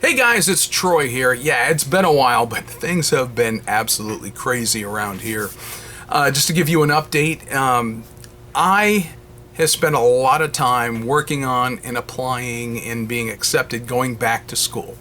Hey guys, it's Troy here. Yeah, it's been a while, but things have been absolutely crazy around here. Just to give you an update, I have spent a lot of time working on and applying and being accepted going back to school.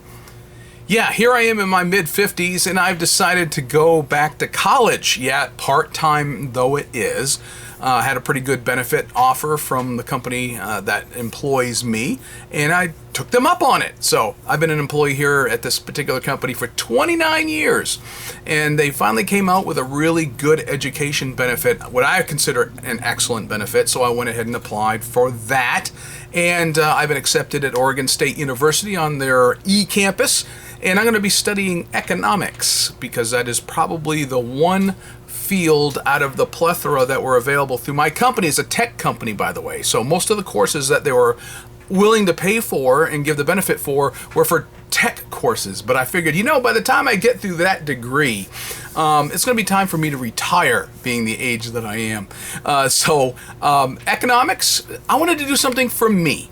Yeah, here I am in my mid-50s and I've decided to go back to college. Yeah, part-time though it is. Had a pretty good benefit offer from the company that employs me, and I took them up on it. So I've been an employee here at this particular company for 29 years, and they finally came out with a really good education benefit, what I consider an excellent benefit, so I went ahead and applied for that. And I've been accepted at Oregon State University on their e-campus, and I'm going to be studying economics because that is probably the one field out of the plethora that were available through my company. Is a tech company, by the way, so most of the courses that they were willing to pay for and give the benefit for were for tech courses. But I figured, by the time I get through that degree, it's going to be time for me to retire, being the age that I am. Economics, I wanted to do something for me.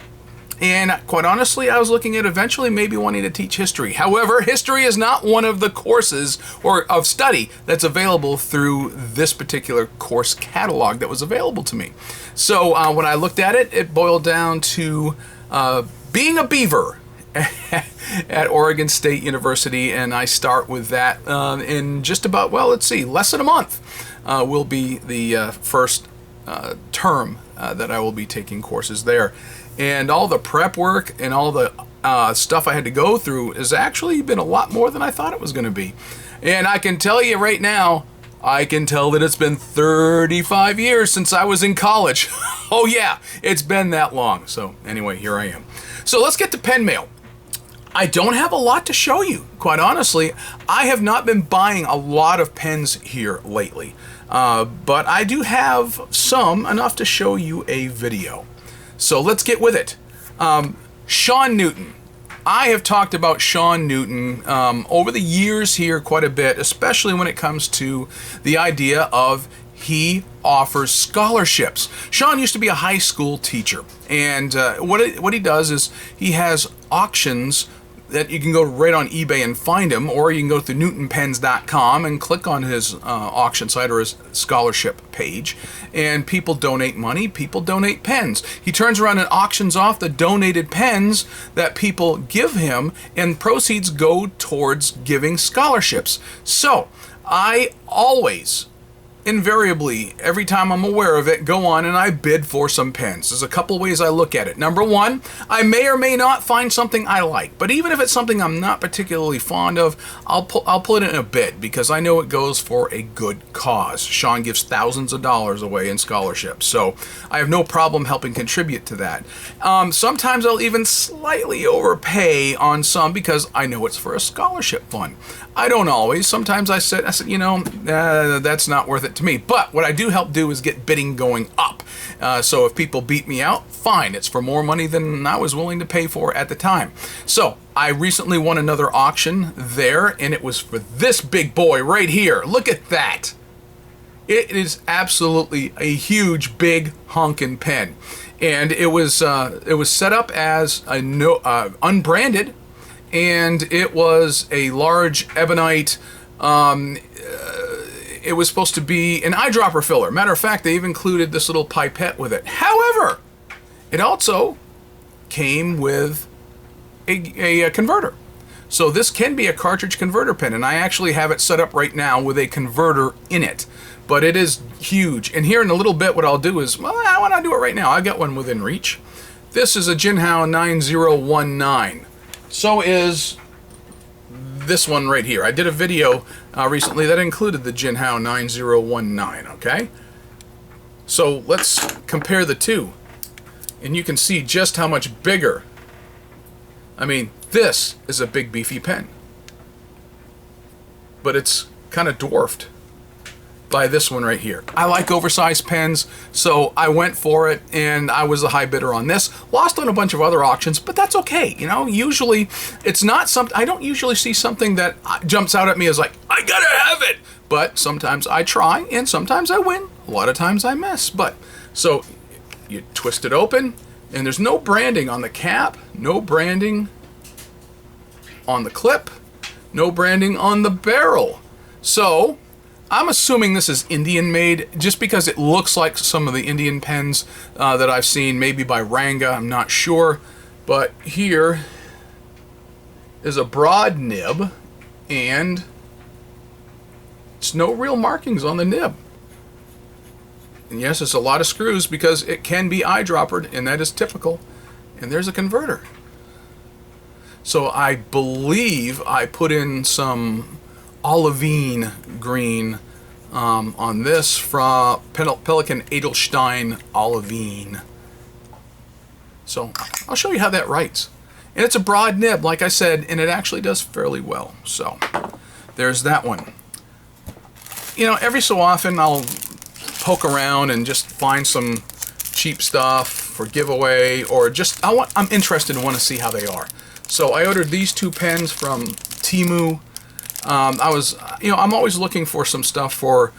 And quite honestly, I was looking at eventually maybe wanting to teach history. However, history is not one of the courses or of study that's available through this particular course catalog that was available to me. So when I looked at it, it boiled down to being a beaver at Oregon State University, and I start with that in just about, less than a month will be the first term that I will be taking courses there. And all the prep work and all the stuff I had to go through has actually been a lot more than I thought it was going to be. And I can tell you right now, I can tell that it's been 35 years since I was in college. Oh yeah, it's been that long. So anyway, here I am. So let's get to pen mail. I don't have a lot to show you, quite honestly. I have not been buying a lot of pens here lately. But I do have some, enough to show you a video. So let's get with it. Sean Newton. I have talked about Sean Newton over the years here quite a bit, especially when it comes to the idea of he offers scholarships. Sean used to be a high school teacher, and what he does is he has auctions that you can go right on eBay and find him, or you can go to newtonpens.com and click on his auction site or his scholarship page, and people donate money, people donate pens. He turns around and auctions off the donated pens that people give him, and proceeds go towards giving scholarships. So I always, invariably, every time I'm aware of it, go on and I bid for some pens. There's a couple ways I look at it. Number one, I may or may not find something I like, but even if it's something I'm not particularly fond of, I'll put it in a bid because I know it goes for a good cause. Sean gives thousands of dollars away in scholarships, so I have no problem helping contribute to that. Sometimes I'll even slightly overpay on some because I know it's for a scholarship fund. I don't always. Sometimes I said, that's not worth it to me. But what I do help do is get bidding going up. So if people beat me out, fine. It's for more money than I was willing to pay for at the time. So I recently won another auction there, and it was for this big boy right here. Look at that. It is absolutely a huge, big honkin' pen. And it was set up as a unbranded, and it was a large ebonite. It was supposed to be an eyedropper filler. Matter of fact, they even included this little pipette with it. However, it also came with a converter. So this can be a cartridge converter pen, and I actually have it set up right now with a converter in it. But it is huge. And here in a little bit, what I'll do is, I want to do it right now. I got one within reach. This is a Jinhao 9019. So is this one right here. I did a video recently that included the Jinhao 9019, okay? So let's compare the two, and you can see just how much bigger. I mean, this is a big beefy pen, but it's kind of dwarfed by this one right here. I like oversized pens, so I went for it, and I was the high bidder on this. Lost on a bunch of other auctions, but that's okay. Usually it's not something, I don't usually see something that jumps out at me as like, I gotta have it. But sometimes I try, and sometimes I win. A lot of times I miss. But so you twist it open, and there's no branding on the cap, no branding on the clip, no branding on the barrel. So I'm assuming this is Indian made just because it looks like some of the Indian pens that I've seen, maybe by Ranga, I'm not sure. But here is a broad nib, and it's no real markings on the nib. And yes, it's a lot of screws because it can be eyedroppered, and that is typical. And there's a converter. So I believe I put in some olivine green on this from Pelican Edelstein Olivine. So I'll show you how that writes. And it's a broad nib, like I said, and it actually does fairly well. So there's that one. You know, every so often I'll poke around and just find some cheap stuff for giveaway, or just I'm interested and want to see how they are. So I ordered these two pens from Temu. I'm always looking for some stuff for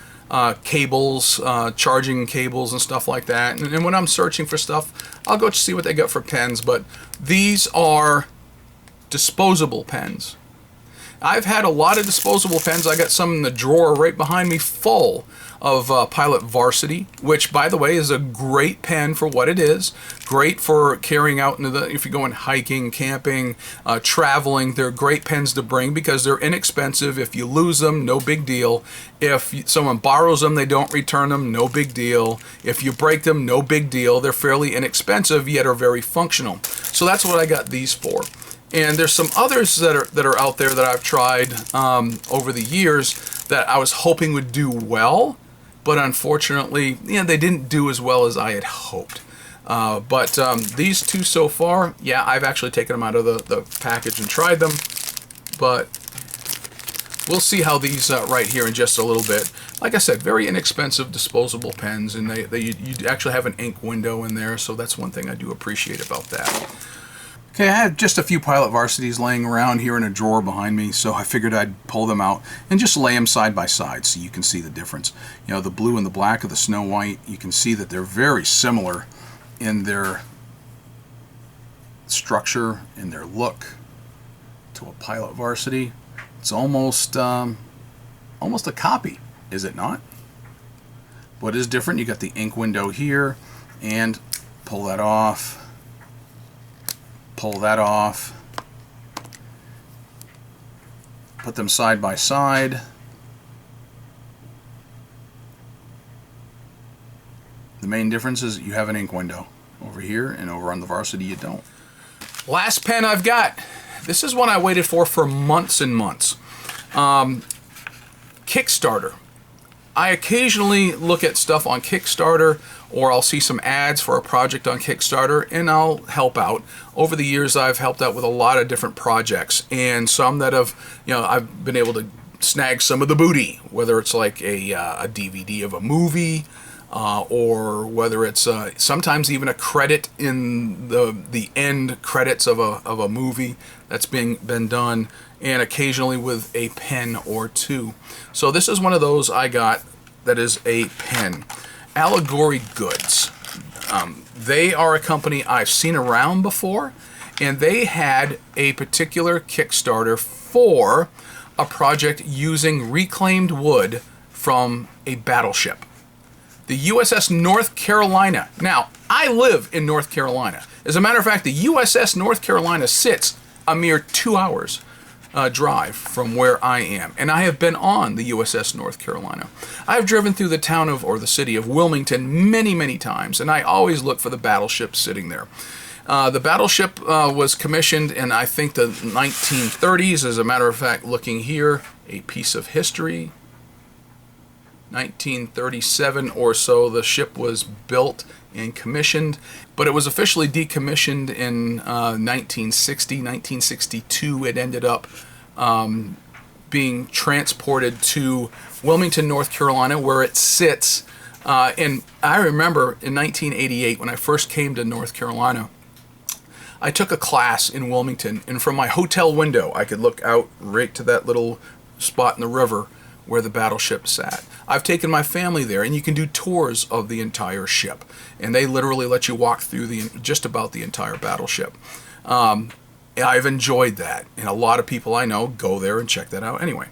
cables, charging cables and stuff like that. And when I'm searching for stuff, I'll go see what they got for pens. But these are disposable pens. I've had a lot of disposable pens. I got some in the drawer right behind me full of Pilot Varsity, which, by the way, is a great pen for what it is. Great for carrying out into if you're going hiking, camping, traveling. They're great pens to bring because they're inexpensive. If you lose them, no big deal. If someone borrows them, they don't return them, no big deal. If you break them, no big deal. They're fairly inexpensive, yet are very functional. So that's what I got these for. And there's some others that are out there that I've tried over the years that I was hoping would do well, but unfortunately, they didn't do as well as I had hoped. But these two so far, yeah, I've actually taken them out of the package and tried them, but we'll see how these right here in just a little bit. Like I said, very inexpensive disposable pens, and you actually have an ink window in there, so that's one thing I do appreciate about that. Okay, I have just a few Pilot Varsities laying around here in a drawer behind me, so I figured I'd pull them out and just lay them side by side so you can see the difference. You know, the blue and the black of the Snowhite, you can see that they're very similar in their structure, in their look to a Pilot Varsity. It's almost a copy, is it not? What is different, you got the ink window here, and pull that off. Pull that off, put them side by side. The main difference is you have an ink window over here, and over on the Varsity you don't. Last pen I've got. This is one I waited for months and months. Kickstarter. I occasionally look at stuff on Kickstarter, or I'll see some ads for a project on Kickstarter, and I'll help out. Over the years, I've helped out with a lot of different projects, and some that have, I've been able to snag some of the booty, whether it's like a DVD of a movie, or whether it's sometimes even a credit in the end credits of a movie that's been done, and occasionally with a pen or two. So this is one of those I got that is a pen. Allegory Goods. They are a company I've seen around before, and they had a particular Kickstarter for a project using reclaimed wood from a battleship. The USS North Carolina. Now, I live in North Carolina. As a matter of fact, the USS North Carolina sits a mere 2 hours drive from where I am, and I have been on the USS North Carolina. I've driven through the town of, or the city of Wilmington many times, and I always look for the battleship sitting there. The battleship was commissioned in, I think, the 1930s. As a matter of fact, looking here, a piece of history. 1937 or so, the ship was built and commissioned, but it was officially decommissioned in 1960, 1962. It ended up being transported to Wilmington, North Carolina, where it sits. And I remember in 1988, when I first came to North Carolina, I took a class in Wilmington, and from my hotel window, I could look out right to that little spot in the river where the battleship sat. I've taken my family there, and you can do tours of the entire ship, and they literally let you walk through just about the entire battleship. And I've enjoyed that, and a lot of people I know go there and check that out anyway.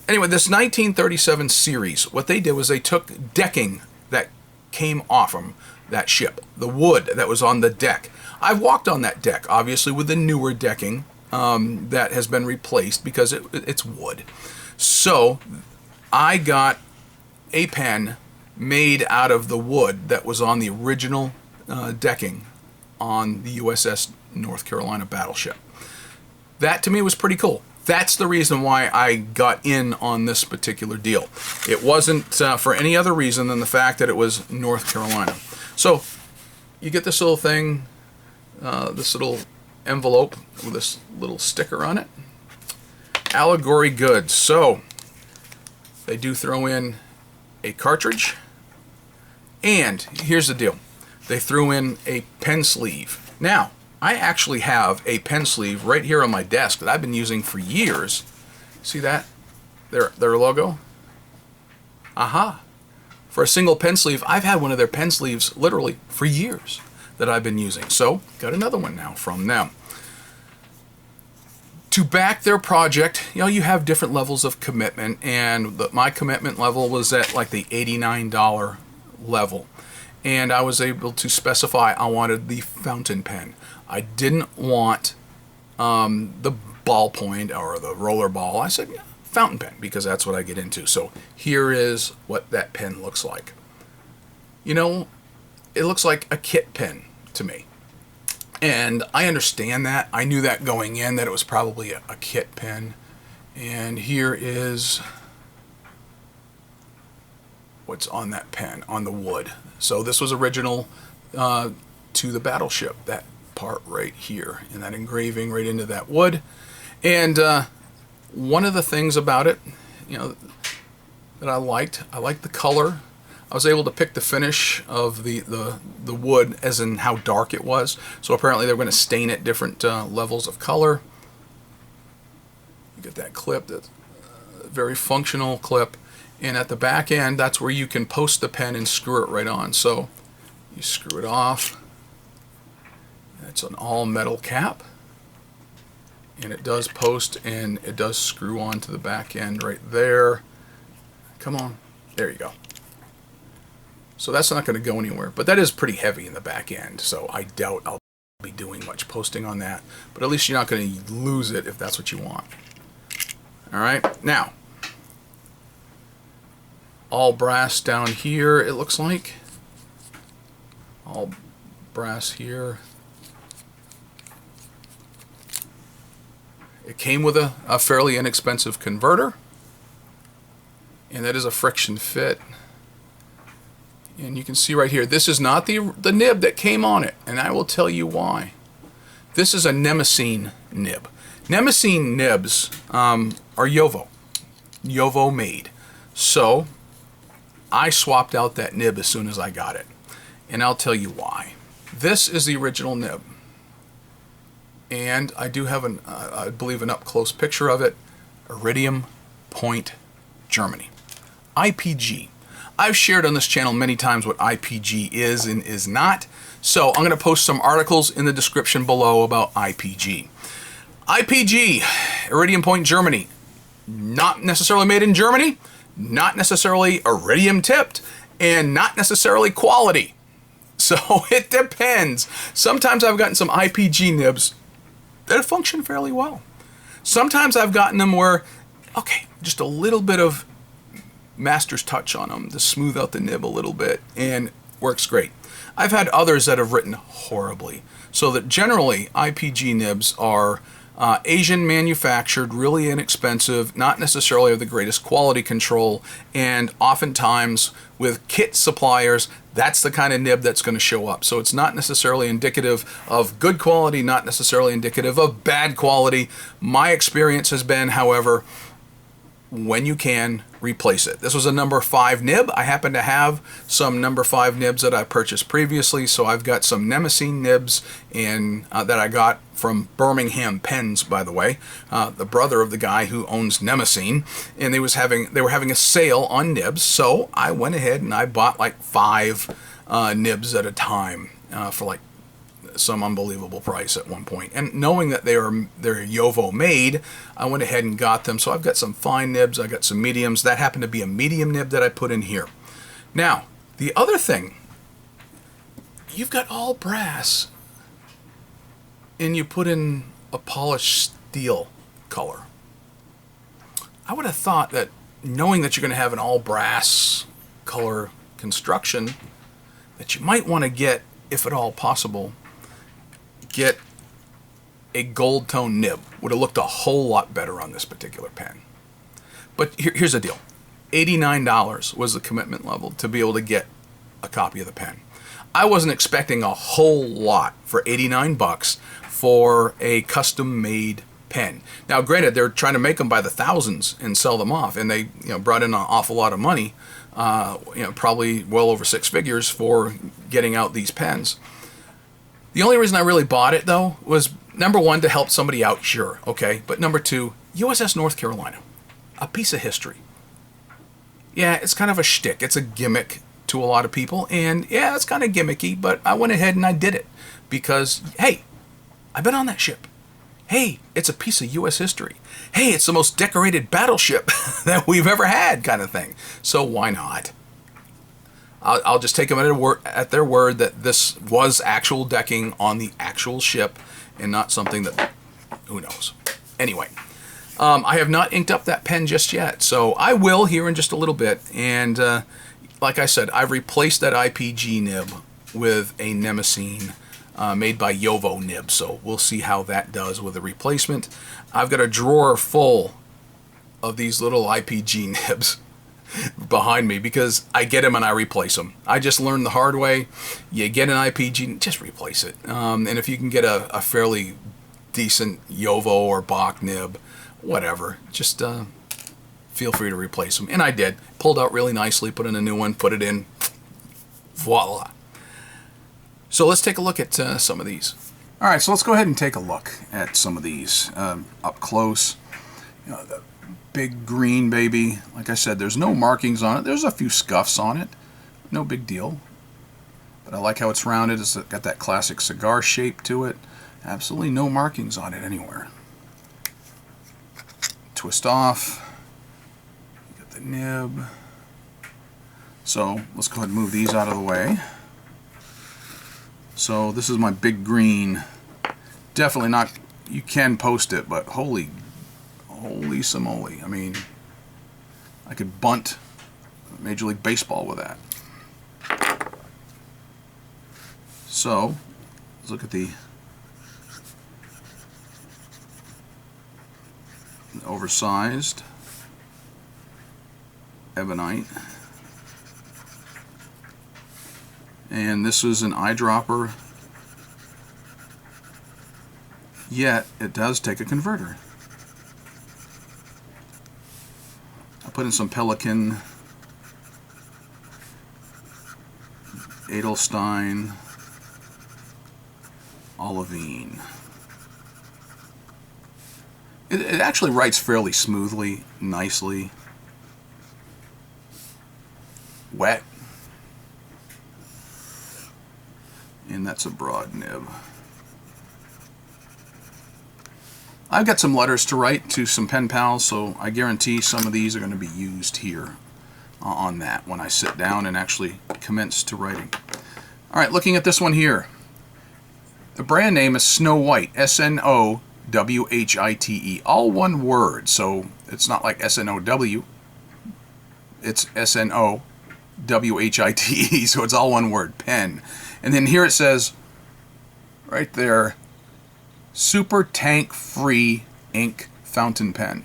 Anyway, this 1937 series, what they did was they took decking that came off from that ship, the wood that was on the deck. I've walked on that deck, obviously with the newer decking that has been replaced because it's wood. So I got a pen made out of the wood that was on the original decking on the USS North Carolina battleship. That to me was pretty cool. That's the reason why I got in on this particular deal. It wasn't for any other reason than the fact that it was North Carolina. So you get this little thing, this little envelope with this little sticker on it. Allegory Goods. So they do throw in a cartridge, and here's the deal. They threw in a pen sleeve. Now, I actually have a pen sleeve right here on my desk that I've been using for years. See that? Their logo? Aha. For a single pen sleeve, I've had one of their pen sleeves literally for years that I've been using. So, got another one now from them. To back their project, you have different levels of commitment, and my commitment level was at like the $89 level. And I was able to specify I wanted the fountain pen. I didn't want the ballpoint or the roller ball. I said, yeah, fountain pen, because that's what I get into. So here is what that pen looks like. It looks like a kit pen to me. And I understand that. I knew that going in, that it was probably a kit pen. And here is what's on that pen, on the wood. So this was original to the battleship, that part right here, and that engraving right into that wood. And one of the things about it, that I liked the color. I was able to pick the finish of the wood, as in how dark it was. So apparently they're going to stain it different levels of color. You get that clip, that's a very functional clip. And at the back end, that's where you can post the pen and screw it right on. So you screw it off. It's an all metal cap. And it does post, and it does screw on to the back end right there. Come on. There you go. So that's not going to go anywhere. But that is pretty heavy in the back end. So I doubt I'll be doing much posting on that. But at least you're not going to lose it if that's what you want. Alright. Now, all brass down here, it looks like. All brass here. It came with a fairly inexpensive converter, and that is a friction fit. And you can see right here, this is not the nib that came on it, and I will tell you why. This is a Nemesine nib. Nemesine nibs are Yovo made. So I swapped out that nib as soon as I got it, and I'll tell you why. This is the original nib. And I do have, I believe, an up-close picture of it. Iridium Point, Germany. IPG. I've shared on this channel many times what IPG is and is not. So I'm going to post some articles in the description below about IPG. IPG, Iridium Point, Germany. Not necessarily made in Germany. Not necessarily iridium tipped. And not necessarily quality. So it depends. Sometimes I've gotten some IPG nibs that function fairly well. Sometimes I've gotten them where, okay, just a little bit of master's touch on them to smooth out the nib a little bit, and works great. I've had others that have written horribly. So that generally IPG nibs are Asian manufactured, really inexpensive, not necessarily of the greatest quality control, and oftentimes with kit suppliers, that's the kind of nib that's going to show up. So it's not necessarily indicative of good quality, not necessarily indicative of bad quality. My experience has been, however, when you can, replace it. This was a number 5 nib. I happen to have some number 5 nibs that I purchased previously, so I've got some Nemesine nibs that I got from Birmingham Pens, by the way, the brother of the guy who owns Nemesine, and they were having a sale on nibs, so I went ahead and I bought like 5 nibs at a time for like some unbelievable price at one point. And knowing that they're Yovo made, I went ahead and got them. So I've got some fine nibs, I got some mediums. That happened to be a medium nib that I put in here. Now, the other thing, you've got all brass and you put in a polished steel color. I would have thought that, knowing that you're going to have an all brass color construction, that you might want to get, if at all possible, get a gold tone nib. Would have looked a whole lot better on this particular pen. But here's the deal. $89 was the commitment level to be able to get a copy of the pen. I wasn't expecting a whole lot for 89 bucks for a custom made pen. Now, granted, they're trying to make them by the thousands and sell them off, and they brought in an awful lot of money, probably well over six figures for getting out these pens. The only reason I really bought it, though, was number one, to help somebody out, sure, okay, but number two, USS North Carolina, a piece of history. Yeah, it's kind of a shtick. It's a gimmick to a lot of people, and yeah, it's kind of gimmicky, but I went ahead and I did it because, hey, I've been on that ship. Hey, it's a piece of U.S. history. Hey, it's the most decorated battleship that we've ever had, kind of thing. So why not? I'll just take them at their word that this was actual decking on the actual ship and not something that, who knows. Anyway, I have not inked up that pen just yet, so I will here in just a little bit. And like I said, I've replaced that IPG nib with a Nemesine made by Yovo Nib, so we'll see how that does with a replacement. I've got a drawer full of these little IPG nibs behind me because I get them and I replace them. I just learned the hard way. You get an IPG, just replace it. And if you can get a fairly decent Yovo or Bach nib, whatever, just feel free to replace them. And I did. Pulled out really nicely, put in a new one, put it in, voila. So let's take a look at some of these. All right, so let's go ahead and take a look at some of these up close. The big green baby. Like I said, there's no markings on it. There's a few scuffs on it. No big deal. But I like how it's rounded. It's got that classic cigar shape to it. Absolutely no markings on it anywhere. Twist off. You got the nib. So let's go ahead and move these out of the way. So this is my big green. Definitely not, you can post it, but holy samoly. I mean, I could bunt Major League Baseball with that. So, let's look at the oversized ebonite. And this is an eyedropper, yet it does take a converter. I put in some Pelican, Edelstein, Olivine. It actually writes fairly smoothly, nicely. Wet. And that's a broad nib. I've got some letters to write to some pen pals, so I guarantee some of these are going to be used here on that when I sit down and actually commence to writing. Alright, looking at this one here. The brand name is Snowhite, S-N-O-W-H-I-T-E, all one word, so it's not like S-N-O-W, it's S-N-O-W-H-I-T-E, so it's all one word, pen. And then here it says, right there, super tank free ink fountain pen.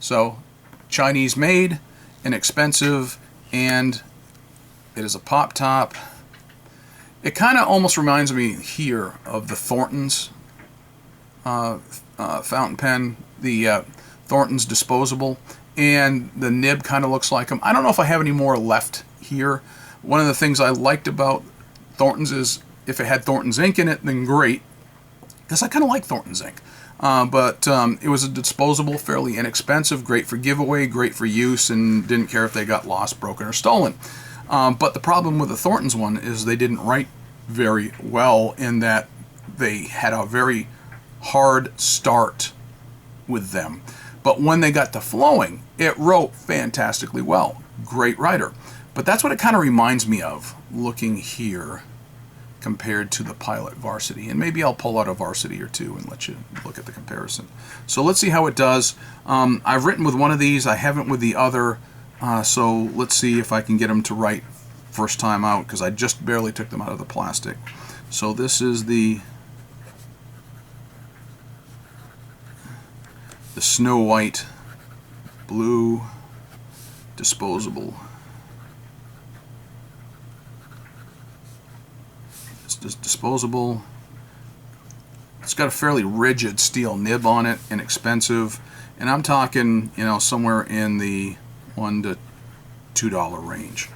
So, Chinese made, inexpensive, and it is a pop top. It kind of almost reminds me here of the Thornton's fountain pen, the Thornton's disposable, and the nib kind of looks like them. I don't know if I have any more left here. One of the things I liked about Thornton's is if it had Thornton's ink in it, then great, because I kind of like Thornton's ink. But it was a disposable, fairly inexpensive, great for giveaway, great for use, and didn't care if they got lost, broken, or stolen. But the problem with the Thornton's one is they didn't write very well in that they had a very hard start with them. But when they got to flowing, it wrote fantastically well. Great writer. But that's what it kind of reminds me of, looking here compared to the Pilot Varsity. And maybe I'll pull out a Varsity or two and let you look at the comparison. So let's see how it does. I've written with one of these. I haven't with the other. So let's see if I can get them to write first time out, because I just barely took them out of the plastic. So this is the Snowhite blue disposable. It's just disposable. It's got a fairly rigid steel nib on it, inexpensive, and I'm talking, you know, somewhere in the $1 to $2 range,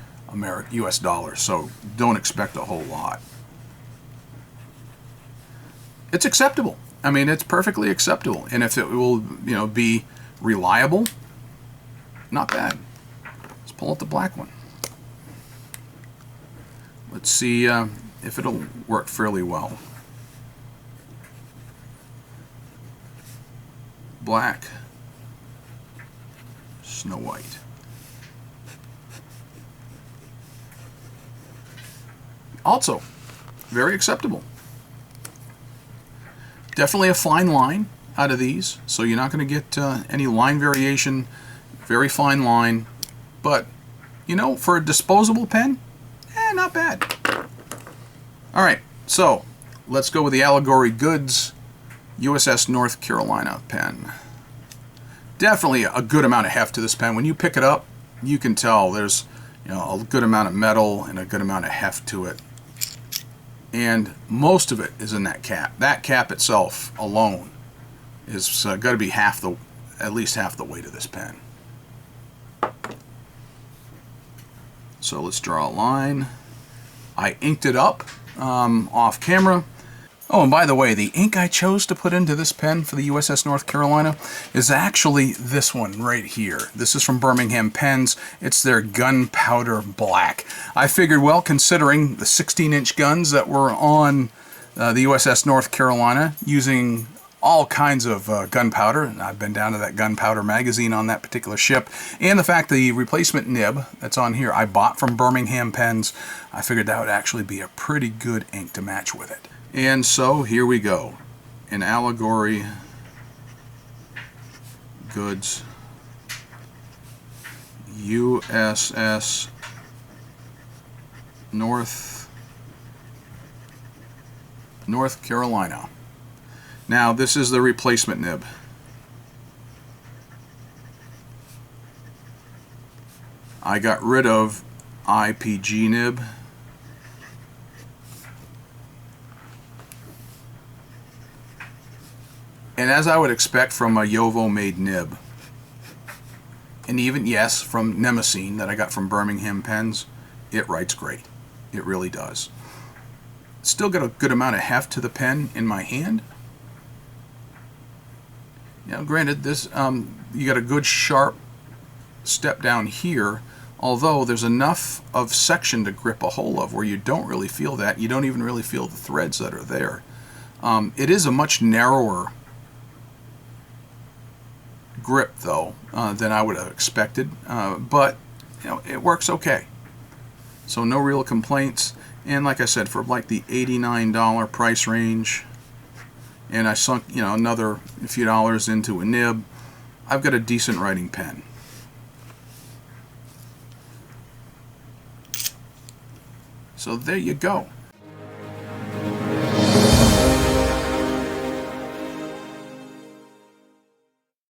US dollars. So don't expect a whole lot. It's acceptable. I mean, it's perfectly acceptable, and if it will, you know, be reliable, not bad. Let's pull out the black one. Let's see if it'll work fairly well. Black, Snowhite. Also, very acceptable. Definitely a fine line out of these, so you're not going to get any line variation. Very fine line, but you know, for a disposable pen, not bad. All right, so let's go with the Allegory Goods USS North Carolina pen. Definitely a good amount of heft to this pen. When you pick it up, you can tell there's, you know, a good amount of metal and a good amount of heft to it. And most of it is in that cap. That cap itself alone is got to be at least half the weight of this pen. So let's draw a line. I inked it up off camera. Oh, and by the way, the ink I chose to put into this pen for the USS North Carolina is actually this one right here. This is from Birmingham Pens. It's their gunpowder black. I figured, well, considering the 16-inch guns that were on the USS North Carolina, using all kinds of gunpowder, and I've been down to that gunpowder magazine on that particular ship, and the fact the replacement nib that's on here I bought from Birmingham Pens, I figured that would actually be a pretty good ink to match with it. And so here we go, an Allegory Goods USS North Carolina. Now this is the replacement nib. I got rid of IPG nib. And as I would expect from a Yovo made nib, and even, yes, from Nemesine that I got from Birmingham Pens, it writes great. It really does. Still got a good amount of heft to the pen in my hand. Now granted, this you got a good sharp step down here, although there's enough of section to grip a hold of where you don't really feel that. You don't even really feel the threads that are there. It is a much narrower grip though than I would have expected, but you know, it works okay. So no real complaints, and like I said, for like the $89 price range, and I sunk, you know, another few dollars into a nib, I've got a decent writing pen. So there you go.